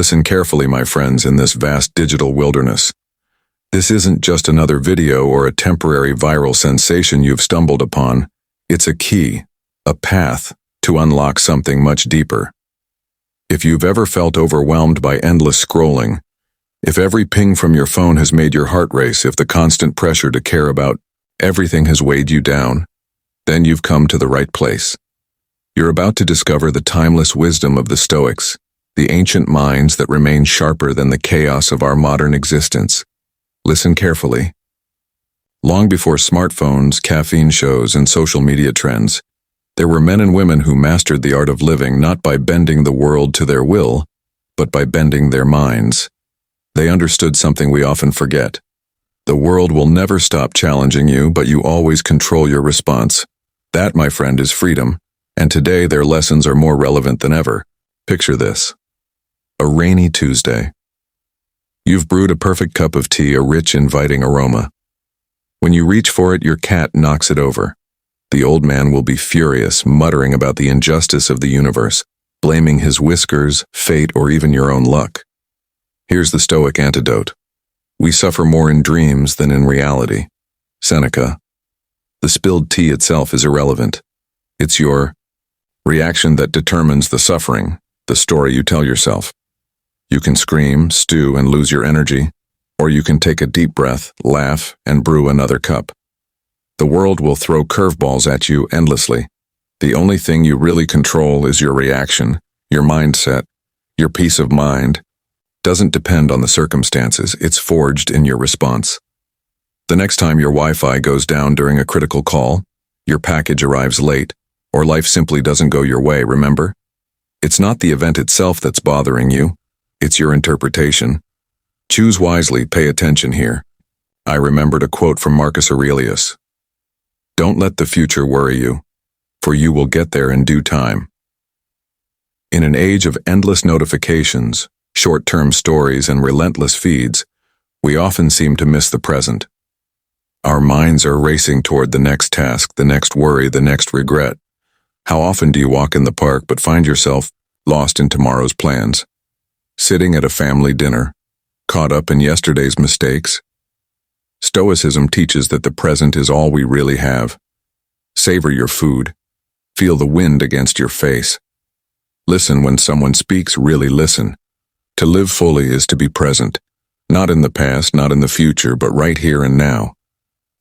Listen carefully, my friends, in this vast digital wilderness. This isn't just another video or a temporary viral sensation you've stumbled upon. It's a key, a path to unlock something much deeper. If you've ever felt overwhelmed by endless scrolling, if every ping from your phone has made your heart race, if the constant pressure to care about everything has weighed you down, then you've come to the right place. You're about to discover the timeless wisdom of the Stoics, the ancient minds that remain sharper than the chaos of our modern existence. Listen carefully. Long before smartphones, caffeine shows, and social media trends, there were men and women who mastered the art of living not by bending the world to their will, but by bending their minds. They understood something we often forget. The world will never stop challenging you, but you always control your response. That, my friend, is freedom, and today their lessons are more relevant than ever. Picture this. A rainy Tuesday. You've brewed a perfect cup of tea, a rich, inviting aroma. When you reach for it, your cat knocks it over. The old man will be furious, muttering about the injustice of the universe, blaming his whiskers, fate, or even your own luck. Here's the Stoic antidote. We suffer more in dreams than in reality. Seneca. The spilled tea itself is irrelevant. It's your reaction that determines the suffering, the story you tell yourself. You can scream, stew, and lose your energy, or you can take a deep breath, laugh, and brew another cup. The world will throw curveballs at you endlessly. The only thing you really control is your reaction, your mindset, your peace of mind. Doesn't depend on the circumstances, it's forged in your response. The next time your Wi-Fi goes down during a critical call, your package arrives late, or life simply doesn't go your way, remember? It's not the event itself that's bothering you, it's your interpretation. Choose wisely, pay attention here. I remembered a quote from Marcus Aurelius. Don't let the future worry you, for you will get there in due time. In an age of endless notifications, short-term stories, and relentless feeds, we often seem to miss the present. Our minds are racing toward the next task, the next worry, the next regret. How often do you walk in the park but find yourself lost in tomorrow's plans? Sitting at a family dinner, caught up in yesterday's mistakes? Stoicism teaches that the present is all we really have. Savor your food. Feel the wind against your face. Listen when someone speaks, really listen. To live fully is to be present, not in the past, not in the future, but right here and now.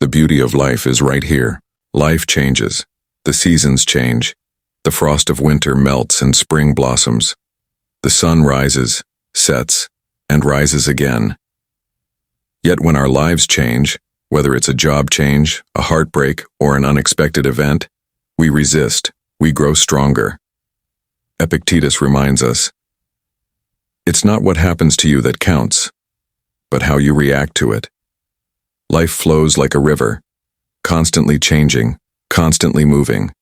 The beauty of life is right here. Life changes. The seasons change. The frost of winter melts and spring blossoms. The sun rises, sets, and rises again. Yet when our lives change, whether it's a job change, a heartbreak, or an unexpected event, we resist, we grow stronger. Epictetus reminds us, it's not what happens to you that counts, but how you react to it. Life flows like a river, constantly changing, constantly moving.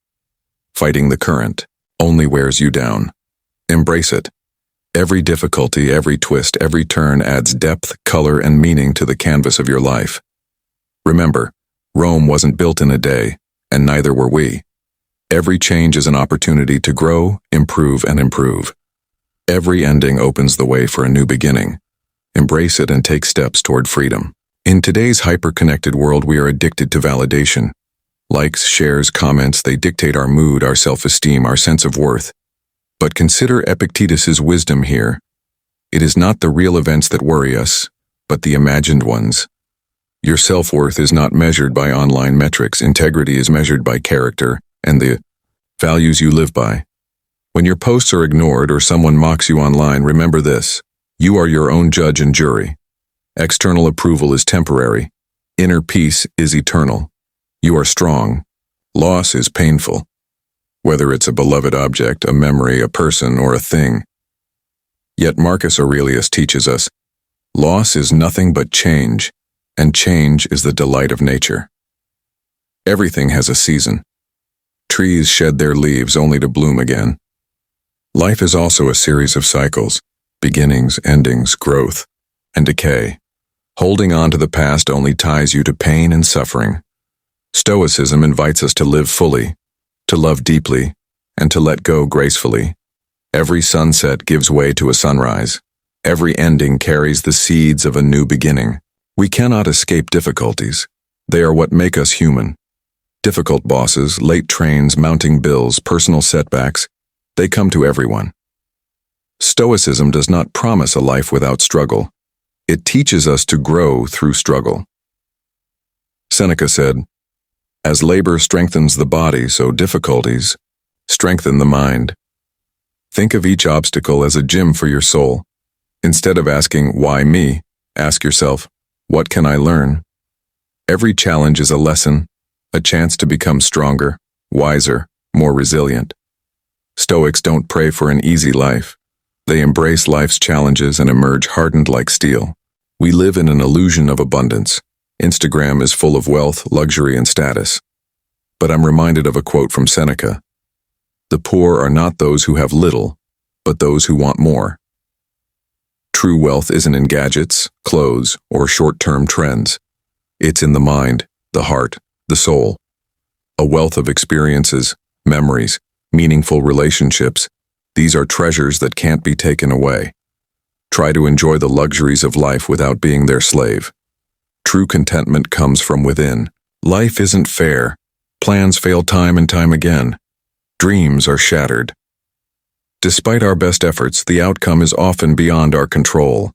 Fighting the current only wears you down. Embrace it. Every difficulty, every twist, every turn adds depth, color, and meaning to the canvas of your life. Remember, Rome wasn't built in a day, and neither were we. Every change is an opportunity to grow, improve, and improve. Every ending opens the way for a new beginning. Embrace it and take steps toward freedom. In today's hyper-connected world, we are addicted to validation. Likes, shares, comments, they dictate our mood, our self-esteem, our sense of worth. But consider Epictetus's wisdom here. It is not the real events that worry us, but the imagined ones. Your self-worth is not measured by online metrics. Integrity is measured by character and the values you live by. When your posts are ignored or someone mocks you online, remember this. You are your own judge and jury. External approval is temporary. Inner peace is eternal. You are strong. Loss is painful. Whether it's a beloved object, a memory, a person, or a thing. Yet Marcus Aurelius teaches us, loss is nothing but change, and change is the delight of nature. Everything has a season. Trees shed their leaves only to bloom again. Life is also a series of cycles, beginnings, endings, growth, and decay. Holding on to the past only ties you to pain and suffering. Stoicism invites us to live fully, to love deeply, and to let go gracefully. Every sunset gives way to a sunrise. Every ending carries the seeds of a new beginning. We cannot escape difficulties. They are what make us human. Difficult bosses, late trains, mounting bills, personal setbacks, they come to everyone. Stoicism does not promise a life without struggle. It teaches us to grow through struggle. Seneca said, "As labor strengthens the body, so difficulties strengthen the mind." Think of each obstacle as a gym for your soul. Instead of asking, "Why me?" ask yourself, "What can I learn?" Every challenge is a lesson, a chance to become stronger, wiser, more resilient. Stoics don't pray for an easy life. They embrace life's challenges and emerge hardened like steel. We live in an illusion of abundance. Instagram is full of wealth, luxury, and status. But I'm reminded of a quote from Seneca. "The poor are not those who have little, but those who want more." True wealth isn't in gadgets, clothes, or short-term trends. It's in the mind, the heart, the soul. A wealth of experiences, memories, meaningful relationships. These are treasures that can't be taken away. Try to enjoy the luxuries of life without being their slave. True contentment comes from within. Life isn't fair. Plans fail time and time again. Dreams are shattered. Despite our best efforts, the outcome is often beyond our control.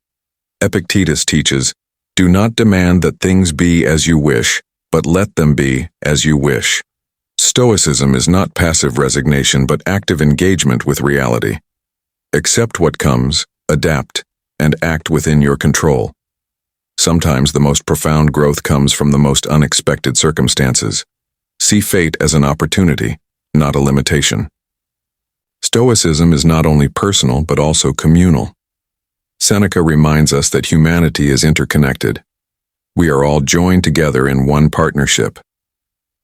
Epictetus teaches, "Do not demand that things be as you wish, but let them be as you wish." Stoicism is not passive resignation but active engagement with reality. Accept what comes, adapt, and act within your control. Sometimes the most profound growth comes from the most unexpected circumstances. See fate as an opportunity, not a limitation. Stoicism is not only personal but also communal. Seneca reminds us that humanity is interconnected. We are all joined together in one partnership.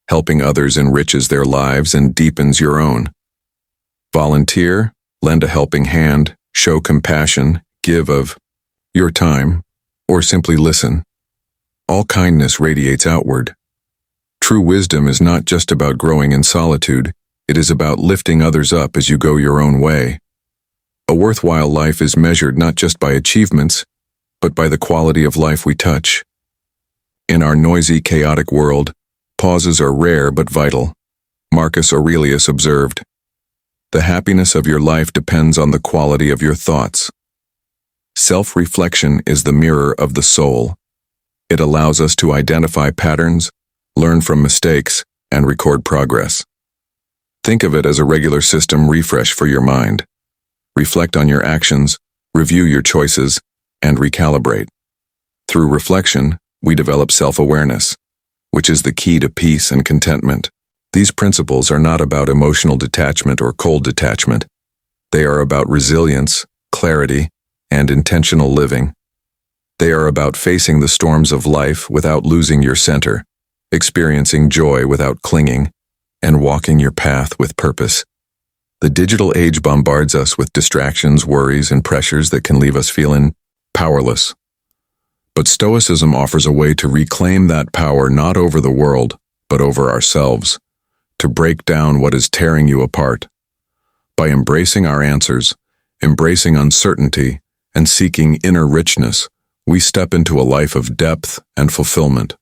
Helping others enriches their lives and deepens your own. Volunteer, lend a helping hand, show compassion, give of your time, or simply listen. All kindness radiates outward. True wisdom is not just about growing in solitude, it is about lifting others up as you go your own way. A worthwhile life is measured not just by achievements, but by the quality of life we touch. In our noisy, chaotic world, pauses are rare but vital. Marcus Aurelius observed, "The happiness of your life depends on the quality of your thoughts." Self-reflection is the mirror of the soul. It allows us to identify patterns, learn from mistakes, and record progress. Think of it as a regular system refresh for your mind. Reflect on your actions, review your choices, and recalibrate. Through reflection, we develop self-awareness, which is the key to peace and contentment. These principles are not about emotional detachment or cold detachment. They are about resilience, clarity, and intentional living. They are about facing the storms of life without losing your center, experiencing joy without clinging, and walking your path with purpose. The digital age bombards us with distractions, worries, and pressures that can leave us feeling powerless. But Stoicism offers a way to reclaim that power not over the world, but over ourselves, to break down what is tearing you apart. By embracing our answers, embracing uncertainty, and seeking inner richness, we step into a life of depth and fulfillment.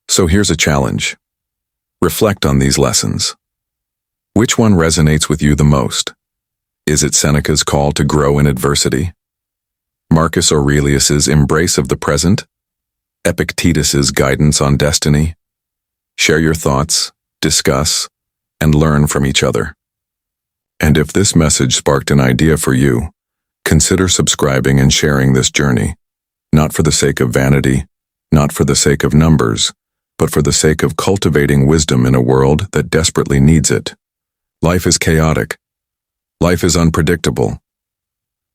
So here's a challenge. Reflect on these lessons. Which one resonates with you the most? Is it Seneca's call to grow in adversity? Marcus Aurelius's embrace of the present? Epictetus's guidance on destiny? Share your thoughts, discuss, and learn from each other. And if this message sparked an idea for you, consider subscribing and sharing this journey, not for the sake of vanity, not for the sake of numbers, but for the sake of cultivating wisdom in a world that desperately needs it. Life is chaotic. Life is unpredictable.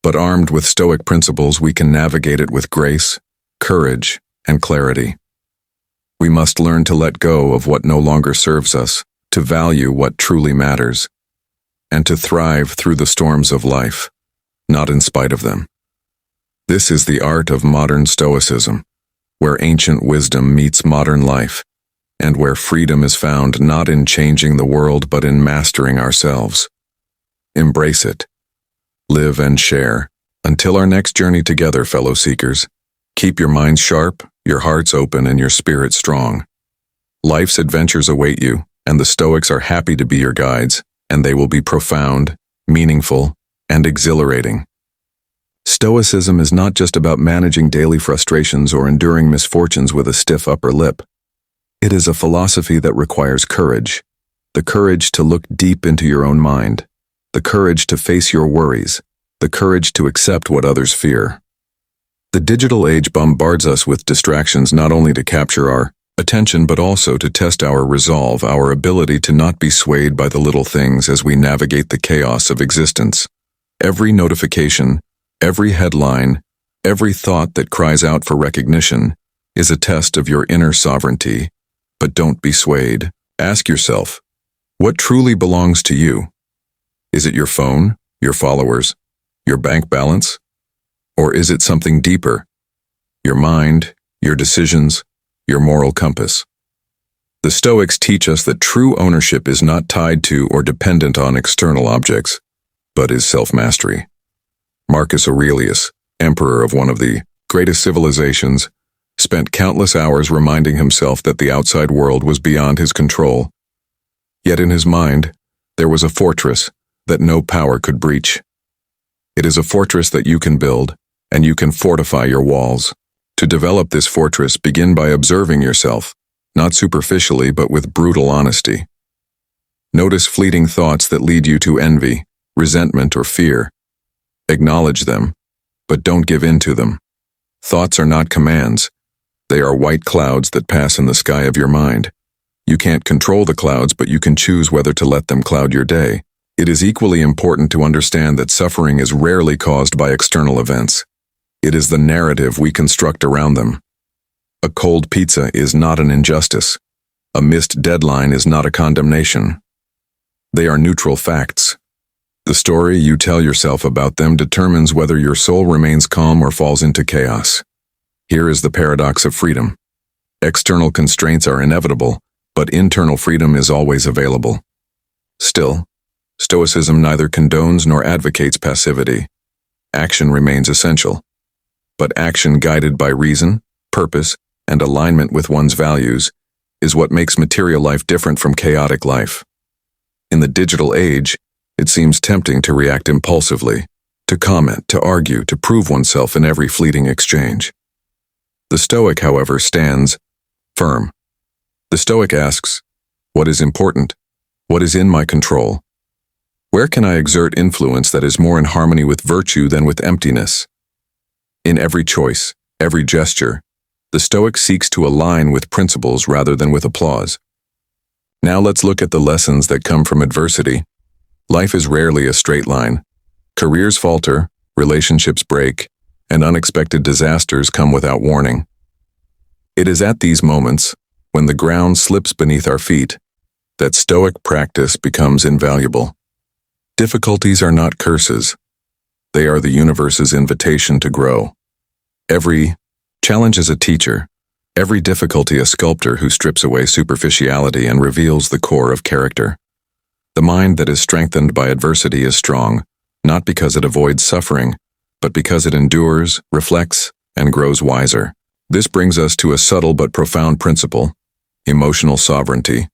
But armed with Stoic principles, we can navigate it with grace, courage, and clarity. We must learn to let go of what no longer serves us, to value what truly matters, and to thrive through the storms of life, not in spite of them. This is the art of modern Stoicism, where ancient wisdom meets modern life, and where freedom is found not in changing the world but in mastering ourselves. Embrace it. Live and share, Until our next journey together, fellow seekers, keep your minds sharp, your hearts open, and your spirits strong. Life's adventures await you, and the Stoics are happy to be your guides, and they will be profound, meaningful, and exhilarating. Stoicism is not just about managing daily frustrations or enduring misfortunes with a stiff upper lip. It is a philosophy that requires courage. The courage to look deep into your own mind. The courage to face your worries. The courage to accept what others fear. The digital age bombards us with distractions not only to capture our attention but also to test our resolve, our ability to not be swayed by the little things as we navigate the chaos of existence. Every notification, every headline, every thought that cries out for recognition is a test of your inner sovereignty. But don't be swayed. Ask yourself, what truly belongs to you? Is it your phone, your followers, your bank balance? Or is it something deeper? Your mind, your decisions, your moral compass. The Stoics teach us that true ownership is not tied to or dependent on external objects, but is self-mastery. Marcus Aurelius, emperor of one of the greatest civilizations, spent countless hours reminding himself that the outside world was beyond his control. Yet in his mind, there was a fortress that no power could breach. It is a fortress that you can build, and you can fortify your walls. To develop this fortress, begin by observing yourself, not superficially but with brutal honesty. Notice fleeting thoughts that lead you to envy, resentment, or fear. Acknowledge them, but don't give in to them. Thoughts are not commands. They are white clouds that pass in the sky of your mind. You can't control the clouds, but you can choose whether to let them cloud your day. It is equally important to understand that suffering is rarely caused by external events. It is the narrative we construct around them. A cold pizza is not an injustice. A missed deadline is not a condemnation. They are neutral facts. The story you tell yourself about them determines whether your soul remains calm or falls into chaos. Here is the paradox of freedom. External constraints are inevitable, but internal freedom is always available. Still, Stoicism neither condones nor advocates passivity. Action remains essential. But action guided by reason, purpose, and alignment with one's values is what makes material life different from chaotic life. In the digital age, it seems tempting to react impulsively, to comment, to argue, to prove oneself in every fleeting exchange. The Stoic, however, stands firm. The Stoic asks, what is important? What is in my control? Where can I exert influence that is more in harmony with virtue than with emptiness? In every choice, every gesture, the Stoic seeks to align with principles rather than with applause. Now let's look at the lessons that come from adversity. Life is rarely a straight line. Careers falter, relationships break, and unexpected disasters come without warning. It is at these moments, when the ground slips beneath our feet, that Stoic practice becomes invaluable. Difficulties are not curses. They are the universe's invitation to grow. Every challenge is a teacher, every difficulty a sculptor who strips away superficiality and reveals the core of character. The mind that is strengthened by adversity is strong, not because it avoids suffering, but because it endures, reflects, and grows wiser. This brings us to a subtle but profound principle: emotional sovereignty.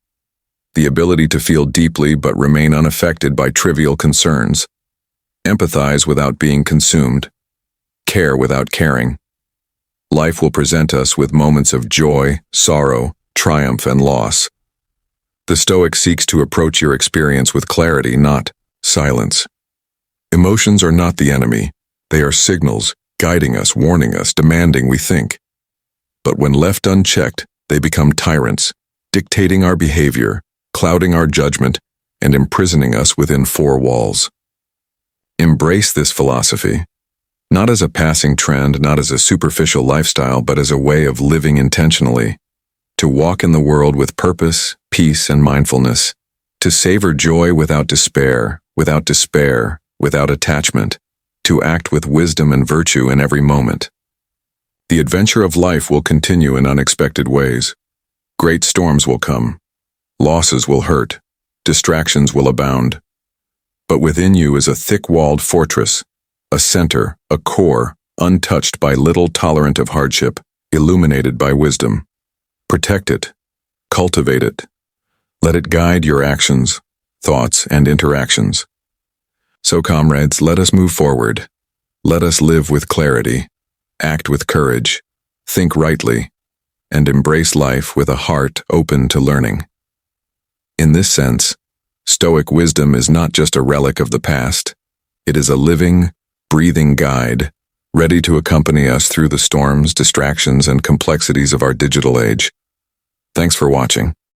The ability to feel deeply but remain unaffected by trivial concerns. Empathize without being consumed. Care without caring. Life will present us with moments of joy, sorrow, triumph, and loss. The Stoic seeks to approach your experience with clarity, not silence. Emotions are not the enemy. They are signals, guiding us, warning us, demanding we think. But when left unchecked, they become tyrants, dictating our behavior, clouding our judgment, and imprisoning us within four walls. Embrace this philosophy, not as a passing trend, not as a superficial lifestyle, but as a way of living intentionally. To walk in the world with purpose, peace, and mindfulness. To savor joy without despair, without attachment. To act with wisdom and virtue in every moment. The adventure of life will continue in unexpected ways. Great storms will come. Losses will hurt. Distractions will abound. But within you is a thick-walled fortress, a center, a core, untouched by little, tolerant of hardship, illuminated by wisdom. Protect it. Cultivate it. Let it guide your actions, thoughts, and interactions. So, comrades, let us move forward. Let us live with clarity, act with courage, think rightly, and embrace life with a heart open to learning. In this sense, Stoic wisdom is not just a relic of the past. It is a living, breathing guide, ready to accompany us through the storms, distractions, and complexities of our digital age. Thanks for watching.